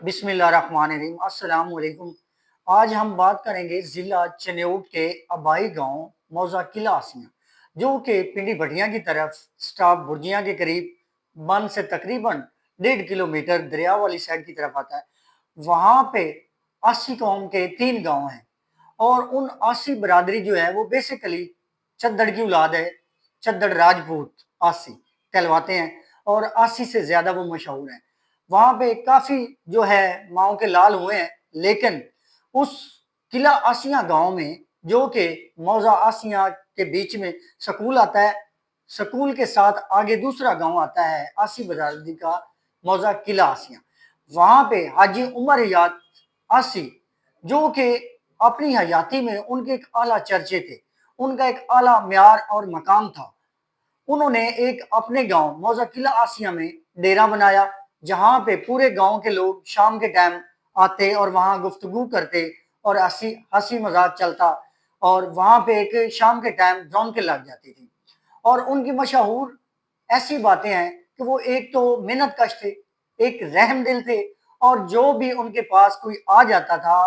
बिस्मिल्लाहिर्रहमानिर्रहीम। अस्सलाम वालेकुम। आज हम बात करेंगे ज़िला चन्योट के आबाई गांव मौजा किला आसियां, जो कि पिंडी भटियां की तरफ स्टाफ बुर्जियां के करीब बन से तकरीबन 1.5 किलोमीटर दरिया वाली साइड की तरफ आता है। वहाँ पे आसी कौम के 3 गांव हैं और उन आसी बरादरी जो है वो बेसिकली चद्दड़ की औलाद है। चद्दड़ राजपूत आसी कहलवाते हैं और आसी से ज्यादा वो मशहूर हैं। वहां पे काफी जो है माओ के लाल हुए हैं, लेकिन उस किला आसिया गांव में जो कि मौजा आसिया के बीच में स्कूल आता है, स्कूल के साथ आगे दूसरा गांव आता है आसी बरादरी का मौजा किला आसिया। वहां पे हाजी उमर हयात आसी, जो कि अपनी हयाती में उनके एक आला चर्चे थे, उनका एक आला म्यार और मकाम था। उन्होंने एक अपने गांव मौजा किला आसिया में डेरा बनाया, जहां पे पूरे गांव के लोग शाम के टाइम आते और वहां गुफ्तगू करते और हंसी हंसी मजाक चलता। और वहां पे एक शाम के टाइम रौनकें लग जाती थी। और उनकी मशहूर ऐसी बातें हैं कि वो एक तो मेहनत कश थे, एक रहम दिल थे, और जो भी उनके पास कोई आ जाता था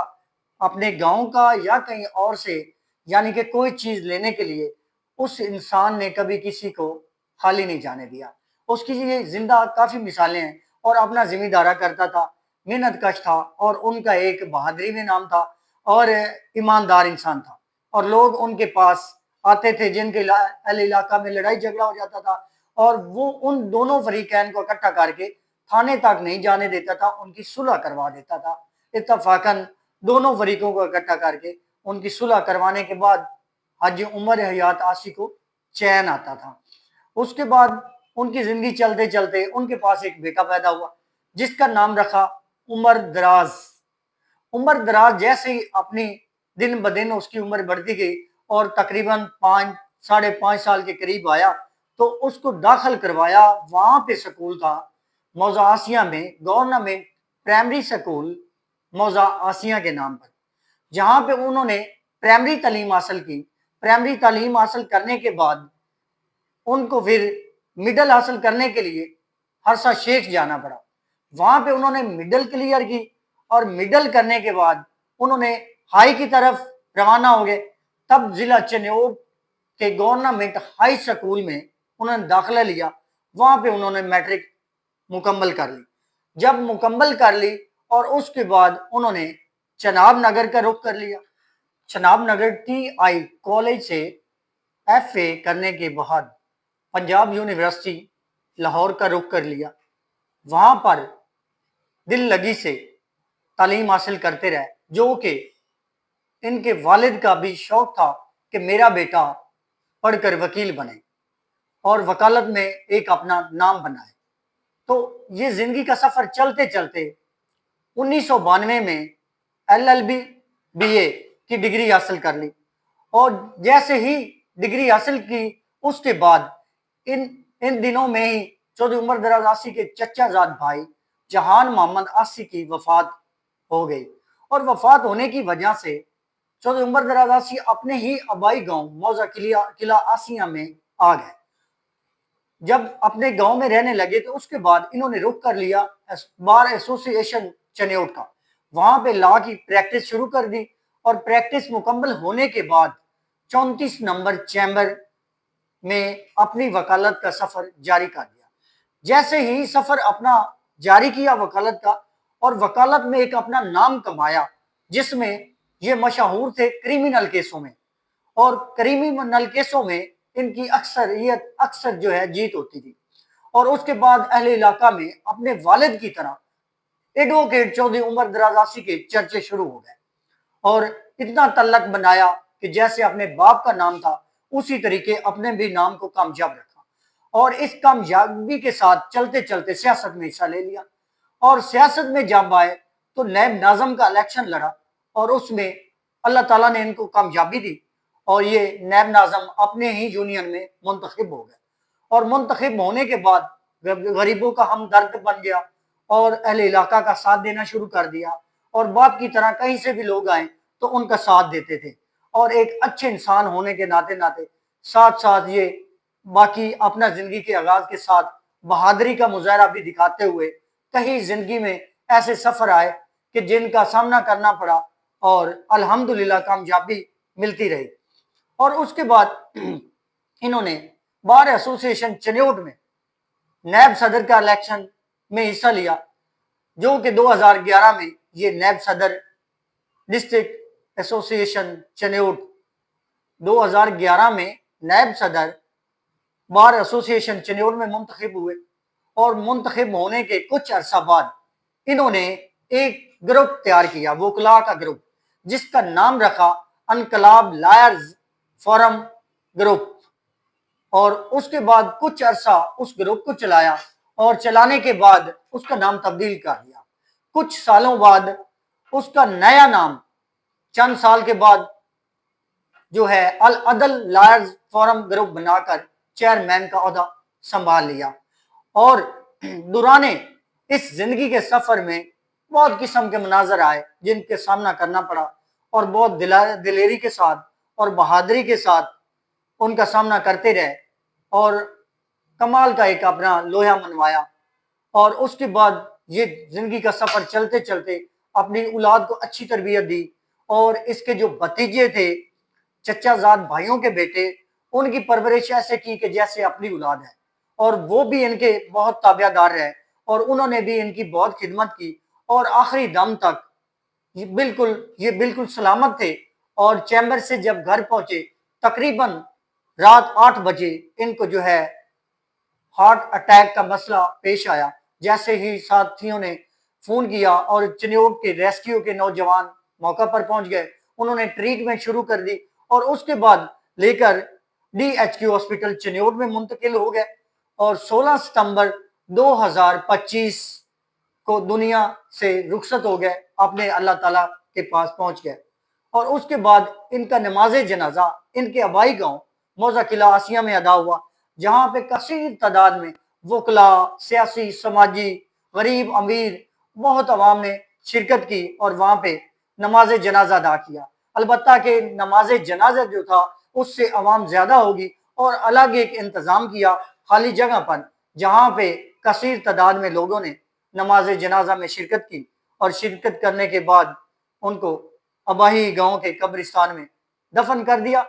अपने गांव का या कहीं और से, यानी कि कोई चीज लेने के लिए, उस इंसान ने कभी किसी को खाली नहीं जाने दिया। उसकी ये जिंदा काफी मिसालें हैं। और अपना जिम्मेदारा करता था, मेहनत कश था, और उनका एक बहादुरी में नाम था और ईमानदार इंसान था। और लोग उनके पास आते थे जिनके इलाका में लड़ाई झगड़ा हो जाता था, और वो उन दोनों फरीकैन को इकट्ठा करके थाने तक नहीं जाने देता था, उनकी सुलह करवा देता था। इत्तफाकन दोनों फरीकों को इकट्ठा करके उनकी सुलह करवाने के बाद हाजी उमर हयात आसी को चैन आता था। उसके बाद उनकी जिंदगी चलते चलते उनके पास एक बेटा पैदा हुआ, जिसका नाम रखा उमर दराज। उम्र दराज जैसे ही अपनी दिन ब दिन उसकी उम्र बढ़ती गई और तकरीबन 5 साढ़े 5 साल के करीब आया, तो उसको दाखिल करवाया। वहां पे स्कूल था मौजा आसिया में, गवर्नमेंट प्राइमरी स्कूल मौजा आसिया के नाम पर, जहां पे उन्होंने प्राइमरी तालीम हासिल की। प्राइमरी तालीम हासिल करने के बाद उनको फिर मिडल हासिल करने के लिए हरसा शेख जाना पड़ा। वहां पे उन्होंने मिडल क्लियर की, और मिडल करने के बाद उन्होंने हाई की तरफ रवाना हो गए। तब जिला चन्योट के गवर्नमेंट हाई स्कूल में उन्होंने दाखिला लिया। वहां पे उन्होंने मैट्रिक मुकम्मल कर ली। जब मुकम्मल कर ली और उसके बाद उन्होंने चनाब नगर का रुख कर लिया। चनाब नगर TI कॉलेज से FA करने के बाद पंजाब यूनिवर्सिटी लाहौर का रुख कर लिया। वहां पर दिल लगी से तालीम हासिल करते रहे, जो कि इनके वालिद का भी शौक था कि मेरा बेटा पढ़कर वकील बने और वकालत में एक अपना नाम बनाए। तो ये जिंदगी का सफर चलते चलते 1992 में LLB BA की डिग्री हासिल कर ली। और जैसे ही डिग्री हासिल की, उसके बाद इन इन दिनों में ही चौधरी उमर दराज आसी के चचाजाद भाई जहान मोहम्मद आसी की वफात हो गई। और वफात होने की वजह से चौधरी उमर दराज आसी अपने ही आबाई गांव मौजा किला आसिया में आ गए। जब अपने गांव में रहने लगे तो उसके बाद इन्होंने रुख कर लिया बार एसोसिएशन चन्योट का। वहां पे लॉ की प्रैक्टिस शुरू कर दी, और प्रैक्टिस मुकम्मल होने के बाद 34 नंबर चैम्बर में अपनी वकालत का सफर जारी कर दिया। जैसे ही सफर अपना जारी किया वकालत का, और वकालत में एक अपना नाम कमाया, जिसमें ये मशहूर थे क्रिमिनल केसों में। और क्रिमिनल केसों में इनकी अक्सर जो है जीत होती थी। और उसके बाद अहले इलाका में अपने वालिद की तरह एडवोकेट चौधरी उमर दराज आसी के चर्चे शुरू हो गए, और इतना तल्लक बनाया कि जैसे अपने बाप का नाम था उसी तरीके अपने भी नाम को कामयाब रखा। और इस कामयाबी के साथ चलते चलते सियासत में हिस्सा ले लिया। और सियासत में जब आए तो नैब नाज़म का इलेक्शन लड़ा, और उसमें अल्लाह ताला ने इनको कामयाबी दी, और ये नैब नाज़म अपने ही यूनियन में मुंतखब हो गए। और मुंतखब होने के बाद गरीबों का हमदर्द बन गया और अहले इलाका का साथ देना शुरू कर दिया। और बाप की तरह कहीं से भी लोग आए तो उनका साथ देते थे। और एक अच्छे इंसान होने के नाते नाते साथ साथ ये बाकी अपना जिंदगी के आगाज के साथ बहादुरी का मुजाहरा भी दिखाते हुए कहीं जिंदगी में ایسے سفر آئے کہ جن کا سامنا کرنا پڑا اور الحمدللہ کامیابی ملتی رہی۔ اور اس کے بعد انہوں نے بار ایسوسی ایشن چنیوٹ میں نیب صدر کا الیکشن میں حصہ لیا، جو کہ 2011 میں یہ نیب صدر ڈسٹرکٹ ایسوسی ایشن چنیوٹ 2011 میں نیب صدر بار ایسوسی ایشن چنیوٹ میں منتخب ہوئے، اور منتخب ہونے کے کچھ عرصہ بعد انہوں نے ایک گروپ تیار کیا، وکلاء کا گروپ، جس کا نام رکھا انقلاب لائرز فورم گروپ۔ اور اس کے بعد کچھ عرصہ اس گروپ کو چلایا، اور چلانے کے بعد اس کا نام تبدیل کر دیا۔ کچھ سالوں بعد اس کا نیا نام، چند سال کے بعد جو ہے العدل لائرز فورم گروپ بنا کر چیئرمین کا عہدہ سنبھال لیا۔ اور دوران اس زندگی کے سفر میں بہت قسم کے مناظر آئے جن کے سامنا کرنا پڑا، اور بہت دلیری کے ساتھ اور بہادری کے ساتھ ان کا سامنا کرتے رہے، اور کمال کا ایک اپنا لوہا منوایا۔ اور اس کے بعد یہ زندگی کا سفر چلتے چلتے اپنی اولاد کو اچھی تربیت دی، اور اس کے جو بھتیجے تھے، چچا زاد بھائیوں کے بیٹے، ان کی پرورش ایسے کی کہ جیسے اپنی اولاد ہے، اور وہ بھی ان کے بہت تابع دار رہے، اور انہوں نے بھی ان کی بہت خدمت کی، اور آخری دم تک یہ بالکل سلامت تھے۔ اور چیمبر سے جب گھر پہنچے تقریباً رات 8 بجے ان کو جو ہے ہارٹ اٹیک کا مسئلہ پیش آیا۔ جیسے ہی ساتھیوں نے فون کیا اور چنیوٹ کے ریسکیو کے نوجوان موقع پر پہنچ گئے، انہوں نے ٹریٹمنٹ شروع کر دی، اور اس کے بعد لے کر DHQ ہاسپٹل چنیوٹ میں منتقل ہو گئے، اور 16 ستمبر 2025 کو دنیا سے رخصت ہو گئے، اپنے اللہ تعالیٰ کے پاس پہنچ گئے۔ اور اس کے بعد ان کا نماز جنازہ ان کے آبائی گاؤں موضع قلعہ آسیہ میں ادا ہوا، جہاں پہ کثیر تعداد میں وکلاء، سیاسی، سماجی، غریب، امیر، بہت عوام نے شرکت کی، اور وہاں پہ نماز جنازہ ادا کیا۔ البتہ کہ نماز جنازہ جو تھا اس سے عوام زیادہ ہوگی، اور الگ ایک انتظام کیا خالی جگہ پر، جہاں پہ کثیر تعداد میں لوگوں نے نماز جنازہ میں شرکت کی، اور شرکت کرنے کے بعد ان کو آبائی گاؤں کے قبرستان میں دفن کر دیا۔